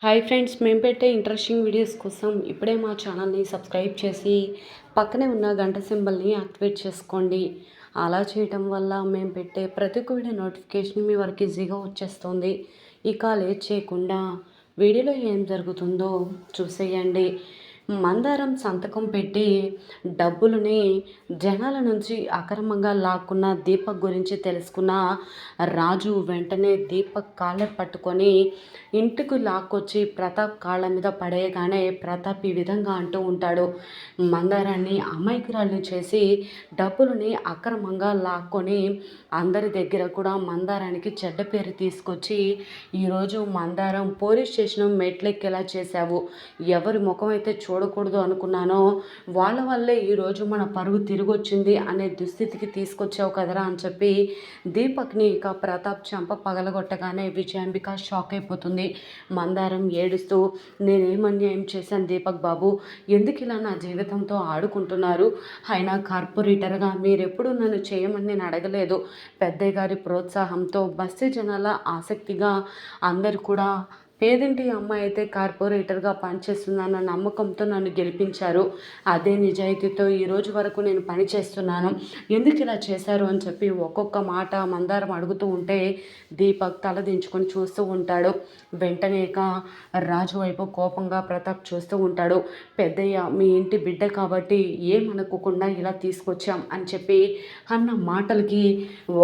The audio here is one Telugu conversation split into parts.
హాయ్ ఫ్రెండ్స్, మేము పెట్టే ఇంట్రెస్టింగ్ వీడియోస్ కోసం ఇప్పుడే మా ఛానల్ని సబ్స్క్రైబ్ చేసి పక్కనే ఉన్న గంట సింబల్ని యాక్టివేట్ చేసుకోండి. అలా చేయటం వల్ల మేము పెట్టే ప్రతి ఒక్క వీడియో నోటిఫికేషన్ మీ వరకు ఈజీగా వచ్చేస్తుంది. ఇక లేట్ చేయకుండా వీడియోలో ఏం జరుగుతుందో చూసేయండి. మందారం సంతకం పెట్టి డబ్బులని జనాల నుంచి అక్రమంగా లాక్కున్న దీపక్ గురించి తెలుసుకున్న రాజు వెంటనే దీపక్ కాళ్ళ పట్టుకొని ఇంటికి లాక్కొచ్చి ప్రతాప్ కాళ్ళ మీద పడేయగానే ప్రతాప్ ఈ విధంగా అంటూ ఉంటాడు. మందారాన్ని అమాయకురాల్ని చేసి డబ్బులని అక్రమంగా లాక్కొని అందరి దగ్గర కూడా మందారానికి చెడ్డ పేరు తీసుకొచ్చి ఈరోజు మందారం పోలీస్ స్టేషన్ మెట్లెక్కేలా చేశావు. ఎవరి ముఖం అయితే చూడకూడదు అనుకున్నానో వాళ్ళ వల్లే ఈరోజు మన పరువు తిరిగొచ్చింది అనే దుస్థితికి తీసుకొచ్చావు కదరా అని చెప్పి దీపక్ని ఇక ప్రతాప్ చంప పగలగొట్టగానే విజయాంబిక షాక్ అయిపోతుంది. మందారం ఏడుస్తూ నేనేం అన్యాయం చేశాను దీపక్ బాబు, ఎందుకు ఇలా నా జీవితంతో ఆడుకుంటున్నారు? అయినా కార్పొరేటర్గా మీరెప్పుడు నన్ను చేయమని నేను అడగలేదు. పెద్దయ్య గారి ప్రోత్సాహంతో బస్తీ జనాల ఆసక్తిగా అందరు కూడా పేదింటి అమ్మాయి అయితే కార్పొరేటర్గా పనిచేస్తుందన్న నమ్మకంతో నన్ను గెలిపించారు. అదే నిజాయితీతో ఈరోజు వరకు నేను పనిచేస్తున్నాను. ఎందుకు ఇలా చేశారు అని చెప్పి ఒక్కొక్క మాట మందారం అడుగుతూ ఉంటే దీపక్ తలదించుకొని చూస్తూ ఉంటాడు. వెంటనేక రాజు వైపు కోపంగా ప్రతాప్ చూస్తూ ఉంటాడు. పెద్దయ్య మీ ఇంటి బిడ్డ కాబట్టి ఏమనుకోకుండా ఇలా తీసుకొచ్చాం అని చెప్పి అన్న మాటలకి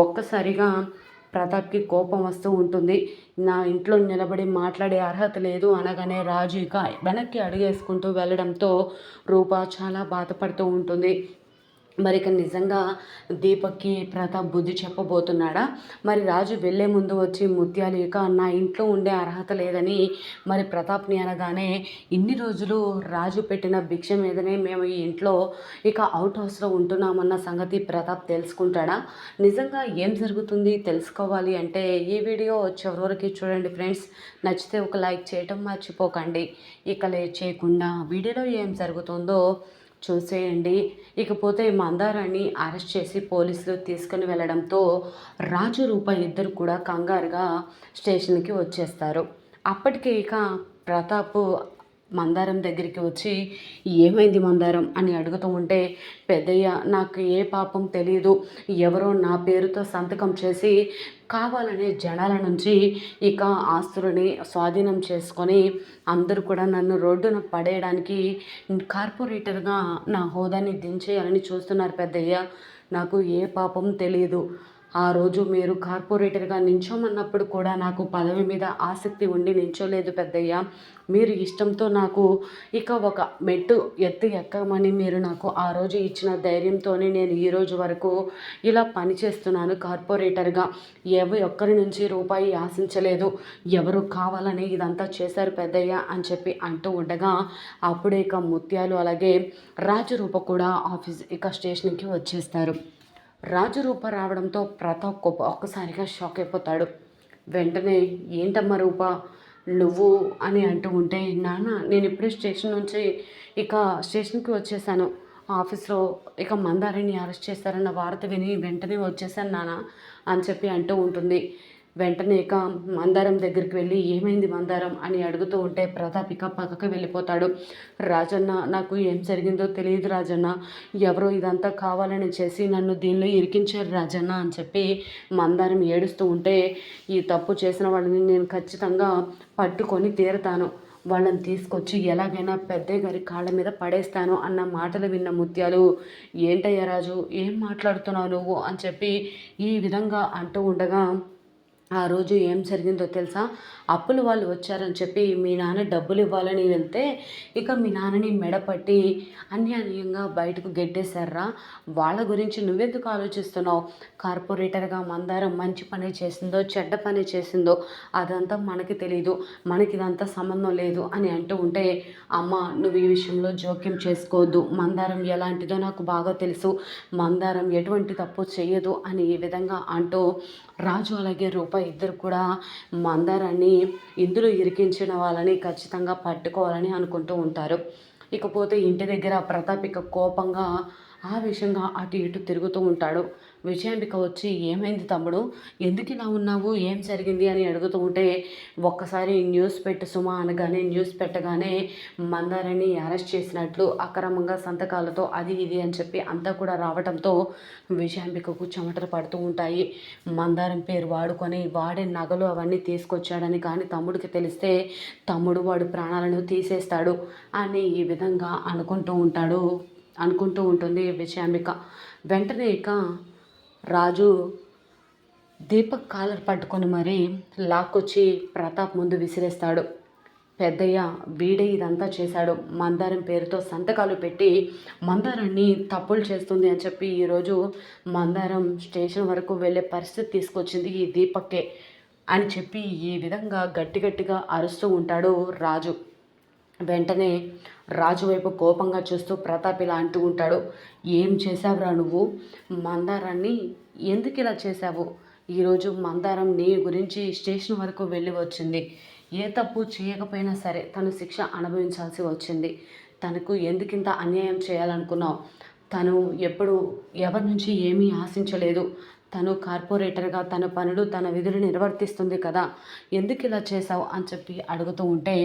ఒక్కసారిగా ప్రతాప్కి కోపం వస్తూ ఉంటుంది. నా ఇంట్లో నిలబడి మాట్లాడే అర్హత లేదు అనగానే రాజు ఇక వెనక్కి అడుగేసుకుంటూ వెళ్ళడంతో రూప చాలా బాధపడుతూ ఉంటుంది. మరి ఇక నిజంగా దీపక్కి ప్రతాప్ బుద్ధి చెప్పబోతున్నాడా? మరి రాజు వెళ్ళే ముందు వచ్చి ముత్యాలు ఇక నా ఇంట్లో ఉండే అర్హత లేదని మరి ప్రతాప్ని అనగానే ఇన్ని రోజులు రాజు పెట్టిన భిక్ష మీదనే మేము ఈ ఇంట్లో ఇక అవుట్ హౌస్లో ఉంటున్నామన్న సంగతి ప్రతాప్ తెలుసుకుంటాడా? నిజంగా ఏం జరుగుతుంది తెలుసుకోవాలి అంటే ఈ వీడియో చివరి వరకు చూడండి ఫ్రెండ్స్. నచ్చితే ఒక లైక్ చేయటం మర్చిపోకండి. ఇక లేట్ చేయకుండా వీడియోలో ఏం జరుగుతుందో చూసేయండి. ఇకపోతే మందారాన్ని అరెస్ట్ చేసి పోలీసులు తీసుకుని వెళ్ళడంతో రాజు రూప ఇద్దరు కూడా కంగారుగా స్టేషన్కి వచ్చేస్తారు. అప్పటికే ఇక ప్రతాప్ మందారం దగ్గరికి వచ్చి ఏమైంది మందారం అని అడుగుతూ ఉంటే పెద్దయ్య నాకు ఏ పాపం తెలియదు, ఎవరో నా పేరుతో సంతకం చేసి కావాలనే జనాల నుంచి ఇక ఆస్తులని స్వాధీనం చేసుకొని అందరూ కూడా నన్ను రోడ్డున పడేయడానికి కార్పొరేటర్గా నా హోదాని దించేయాలని చూస్తున్నారు పెద్దయ్య. నాకు ఏ పాపం తెలియదు. ఆ రోజు మీరు కార్పొరేటర్గా నించోమన్నప్పుడు కూడా నాకు పదవి మీద ఆసక్తి ఉండి నించోలేదు పెద్దయ్య. మీరు ఇష్టంతో నాకు ఇక ఒక మెట్టు ఎక్కమని మీరు నాకు ఆ రోజు ఇచ్చిన ధైర్యంతోనే నేను ఈరోజు వరకు ఇలా పనిచేస్తున్నాను కార్పొరేటర్గా. ఒక్కరి నుంచి రూపాయి ఆశించలేదు. ఎవరు కావాలని ఇదంతా చేశారు పెద్దయ్య అని చెప్పి అంటూ ఉండగా అప్పుడే ఇక ముత్యాలు అలాగే రాజు రూప కూడా ఇక స్టేషన్కి వచ్చేస్తారు. రాజు రూప రావడంతో ప్రతాప్ ఒక్కసారిగా షాక్ అయిపోతాడు. వెంటనే ఏంటమ్మా రూప నువ్వు అని అంటూ ఉంటే నాన్న నేను ఇప్పుడే స్టేషన్ నుంచి ఇక స్టేషన్కి వచ్చేసాను. ఆఫీస్లో ఇక మందారిని అరెస్ట్ చేస్తారన్న వార్త విని వెంటనే వచ్చేసాను నాన్న అని చెప్పి అంటూ ఉంటుంది. వెంటనే ఇక మందారం దగ్గరికి వెళ్ళి ఏమైంది మందారం అని అడుగుతూ ఉంటే ప్రతాప్ ఇక పక్కకి వెళ్ళిపోతాడు. రాజన్న నాకు ఏం జరిగిందో తెలియదు రాజన్న, ఎవరో ఇదంతా కావాలని చేసి నన్ను దీనిలో ఇరికించారు రాజన్న అని చెప్పి మందారం ఏడుస్తూ ఉంటే ఈ తప్పు చేసిన వాళ్ళని నేను ఖచ్చితంగా పట్టుకొని తీరుతాను, వాళ్ళని తీసుకొచ్చి ఎలాగైనా పెద్దయ్య గారి కాళ్ళ మీద పడేస్తాను అన్న మాటలు విన్న ముత్యాలు ఏంటయ్యా రాజు ఏం మాట్లాడుతున్నావు నువ్వు అని చెప్పి ఈ విధంగా అంటూ ఉండగా ఆ రోజు ఏం జరిగిందో తెలుసా? అప్పులు వాళ్ళు వచ్చారని చెప్పి మీ నాన్న డబ్బులు ఇవ్వాలని వెళ్తే ఇక మీ నాన్నని మెడపట్టి అన్యాయంగా బయటకు గెట్టేశారా. వాళ్ళ గురించి నువ్వెందుకు ఆలోచిస్తున్నావు? కార్పొరేటర్గా మందారం మంచి పని చేసిందో చెడ్డ పని చేసిందో అదంతా మనకి తెలీదు, మనకి ఇదంతా సంబంధం లేదు అని అంటూ ఉంటే అమ్మ నువ్వు ఈ విషయంలో జోక్యం చేసుకోవద్దు, మందారం ఎలాంటిదో నాకు బాగా తెలుసు, మందారం ఎటువంటి తప్పు చేయదు అని ఈ విధంగా అంటూ రాజు అలాగే రూప ఇద్దరు కూడా మందారాన్ని ఇందులో ఇరికించిన వాళ్ళని ఖచ్చితంగా పట్టుకోవాలని అనుకుంటూ ఉంటారు. ఇకపోతే ఇంటి దగ్గర ప్రతాప్ ఇక కోపంగా ఆవేశంగా అటు ఇటు తిరుగుతూ ఉంటాడు. విజయాంబిక వచ్చి ఏమైంది తమ్ముడు, ఎందుకు ఇలా ఉన్నావు, ఏం జరిగింది అని అడుగుతూ ఉంటే ఒక్కసారి న్యూస్ పెట్టు సుమా అనగానే న్యూస్ పెట్టగానే మందారాన్ని అరెస్ట్ చేసినట్లు అక్రమంగా సంతకాలతో అది ఇది అని చెప్పి అంతా కూడా రావడంతో విజయాంబికకు చెమటలు పడుతూ ఉంటాయి. మందారం పేరు వాడుకొని వాడే నగలు అవన్నీ తీసుకొచ్చాడని కానీ తమ్ముడికి తెలిస్తే తమ్ముడు వాడు ప్రాణాలను తీసేస్తాడు అని ఈ విధంగా అనుకుంటూ ఉంటుంది విజయాంబిక. వెంటనే ఇక రాజు దీపక్ కాలర్ పట్టుకొని మరీ లాక్కొచ్చి ప్రతాప్ ముందు విసిరేస్తాడు. పెద్దయ్య వీడే ఇదంతా చేశాడు, మందారం పేరుతో సంతకాలు పెట్టి మందారాన్ని తప్పులు చేస్తుంది అని చెప్పి ఈరోజు మందారం స్టేషన్ వరకు వెళ్ళే పరిస్థితి తీసుకొచ్చింది ఈ దీపక్కే అని చెప్పి ఈ విధంగా గట్టిగా అరుస్తూ ఉంటాడు రాజు. వెంటనే రాజు వైపు కోపంగా చూస్తూ ప్రతాప్ ఇలా అంటూ ఉంటాడు, ఏం చేశావురా నువ్వు, మందారాన్ని ఎందుకు ఇలా చేశావు, ఈరోజు మందారం నీ గురించి స్టేషన్ వరకు వెళ్ళి వచ్చింది, ఏ తప్పు చేయకపోయినా సరే తను శిక్ష అనుభవించాల్సి వచ్చింది, తనకు ఎందుకింత అన్యాయం చేయాలనుకున్నావు, తను ఎప్పుడు ఎవరి నుంచి ఏమీ ఆశించలేదు, తను కార్పొరేటర్గా తన పనులు తన విధులు నిర్వర్తిస్తుంది కదా, ఎందుకు ఇలా చేశావు అని చెప్పి అడుగుతూ ఉంటే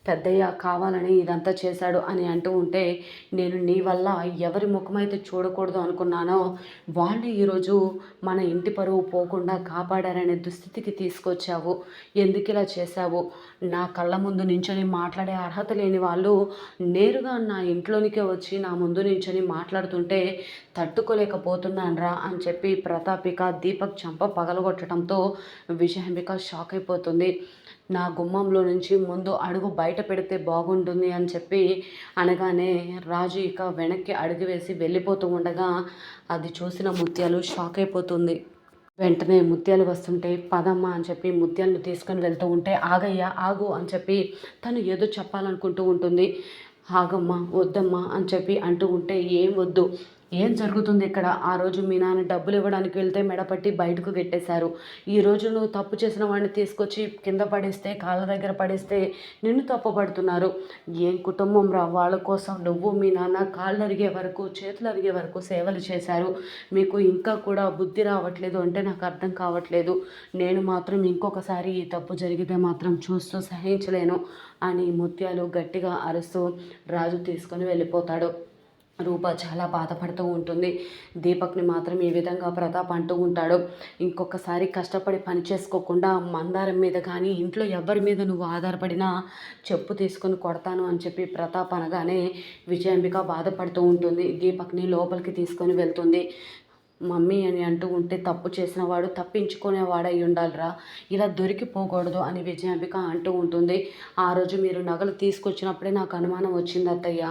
పెద్దయ్య కావాలని ఇదంతా చేశాడు అని అంటూ ఉంటే నేను నీ వల్ల ఎవరి ముఖమైతే చూడకూడదు అనుకున్నానో వాళ్ళు ఈరోజు మన ఇంటి పరువు పోకుండా కాపాడారనే దుస్థితికి తీసుకొచ్చావు, ఎందుకు ఇలా చేశావు, నా కళ్ళ ముందు నించొని మాట్లాడే అర్హత లేని వాళ్ళు నేరుగా నా ఇంట్లోనికే వచ్చి నా ముందు నించొని మాట్లాడుతుంటే తట్టుకోలేకపోతున్నానరా అని చెప్పి ప్రతాపిక దీపక్ చంప పగలగొట్టడంతో విజయాంబిక షాక్ అయిపోతుంది. నా గుమ్మంలో నుంచి ముందు అడుగు బయట పెడితే బాగుంటుంది అని చెప్పి అనగానే రాజు ఇక వెనక్కి అడుగు వేసి వెళ్ళిపోతూ ఉండగా అది చూసిన ముత్యాలు షాక్ అయిపోతుంది. వెంటనే ముత్యాలు వస్తుంటే పదమ్మ అని చెప్పి ముత్యాలను తీసుకొని వెళ్తూ ఉంటే ఆగయ్యా ఆగు అని చెప్పి తను ఏదో చెప్పాలనుకుంటూ ఉంటుంది. ఆగమ్మా వద్దమ్మా అని చెప్పి అంటూ ఉంటే ఏం వద్దు, ఏం జరుగుతుంది ఇక్కడ, ఆ రోజు మీ నాన్న డబ్బులు ఇవ్వడానికి వెళ్తే మెడపట్టి బయటకు గెట్టేశారు, ఈరోజు నువ్వు తప్పు చేసిన వాడిని తీసుకొచ్చి కింద పడేస్తే కాళ్ళ దగ్గర పడేస్తే నిన్ను తప్పుపడుతున్నారు, ఏం కుటుంబం రా, వాళ్ళ కోసం నువ్వు మీ నాన్న కాళ్ళు అరిగే వరకు చేతులు అరిగే వరకు సేవలు చేశారు, మీకు ఇంకా కూడా బుద్ధి రావట్లేదు అంటే నాకు అర్థం కావట్లేదు, నేను మాత్రం ఇంకొకసారి ఈ తప్పు జరిగితే మాత్రం చూస్తూ సహించలేను అని ముత్యాలు గట్టిగా అరుస్తూ రాజు తీసుకొని వెళ్ళిపోతాడు. రూప చాలా బాధపడుతూ ఉంటుంది. దీపక్ని మాత్రం ఈ విధంగా ప్రతాప్ అంటూ ఉంటాడు, ఇంకొకసారి కష్టపడి పని చేసుకోకుండా మందారం మీద కానీ ఇంట్లో ఎవరి మీద నువ్వు ఆధారపడినా చెప్పు తీసుకొని కొడతాను అని చెప్పి ప్రతాప్ అనగానే విజయాంబిక బాధపడుతూ ఉంటుంది. దీపక్ని లోపలికి తీసుకొని వెళ్తుంది. మమ్మీ అని అంటూ ఉంటే తప్పు చేసిన వాడు తప్పించుకునేవాడై ఉండాలిరా, ఇలా దొరికిపోకూడదు అని విజయాంబిక అంటూ ఉంటుంది. ఆ రోజు మీరు నగలు తీసుకొచ్చినప్పుడే నాకు అనుమానం వచ్చింది అత్తయ్య,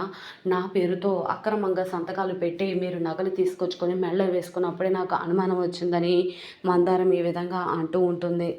నా పేరుతో అక్రమంగా సంతకాలు పెట్టి మీరు నగలు తీసుకొచ్చుకొని మెళ్ళ వేసుకున్నప్పుడే నాకు అనుమానం వచ్చిందని మందారం ఈ విధంగా అంటూ ఉంటుంది.